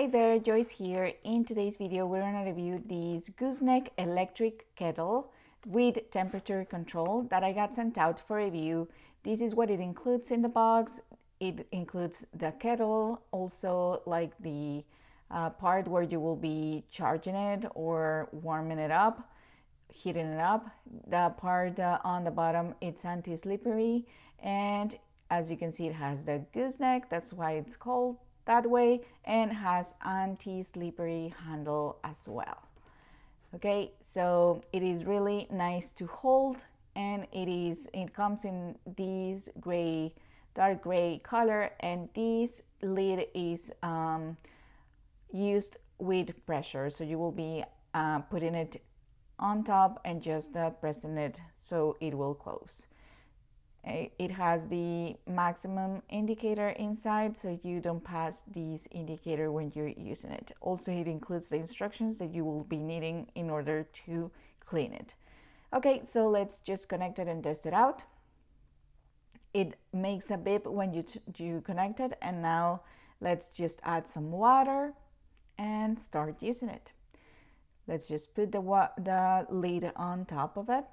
Hi there, Joyce here. In today's video, we're going to review this gooseneck electric kettle with temperature control that I got sent out for review. This is what it includes in the box. It includes the kettle, also like the part where you will be charging it or warming it up, heating it up. The part on the bottom, it's anti-slippery, and as you can see, it has the gooseneck. That's why it's called that way, and has anti-slippery handle as well. Okay, so it is really nice to hold, and it comes in this gray, dark gray color, and this lid is used with pressure, so you will be putting it on top and just pressing it so it will close. It has the maximum indicator inside, so you don't pass this indicator when you're using it. Also, it includes the instructions that you will be needing in order to clean it. Okay, so let's just connect it and test it out. It makes a beep when you connect it, and now let's just add some water and start using it. Let's just put the lid on top of it.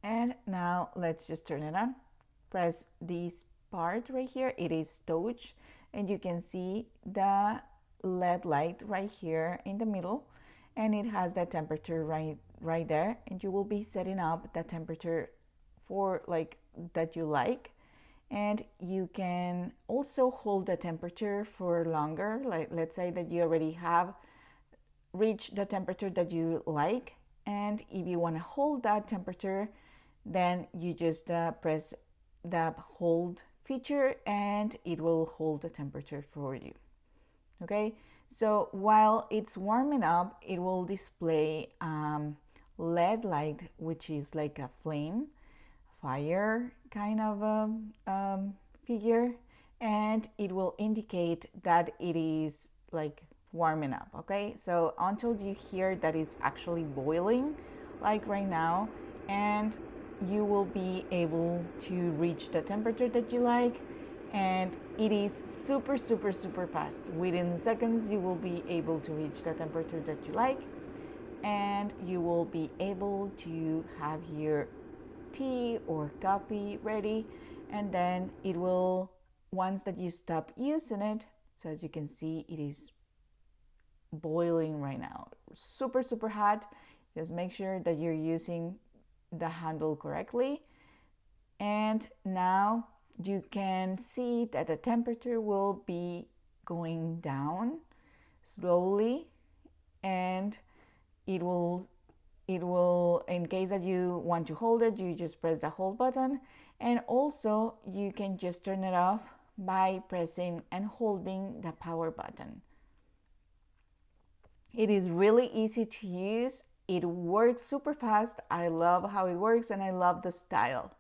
And now let's just turn it on. Press this part right here. It is touch, and you can see the LED light right here in the middle, and it has the temperature right there, and you will be setting up the temperature for like that you like. And you can also hold the temperature for longer. Like, let's say that you already have reached the temperature that you like, and if you want to hold that temperature, then you just press the hold feature and it will hold the temperature for you. Okay, so while it's warming up, it will display LED light, which is like a fire kind of figure, and it will indicate that it is like warming up. Okay, so until you hear that it's actually boiling, like right now, and you will be able to reach the temperature that you like, and it is super fast. Within seconds you will be able to reach the temperature that you like, and you will be able to have your tea or coffee ready, and then it will, once that you stop using it, so as you can see, it is boiling right now, super hot. Just make sure that you're using the handle correctly, and now you can see that the temperature will be going down slowly, and it will, in case that you want to hold it, you just press the hold button, and also you can just turn it off by pressing and holding the power button. It is really easy to use. It works super fast. I love how it works, and I love the style.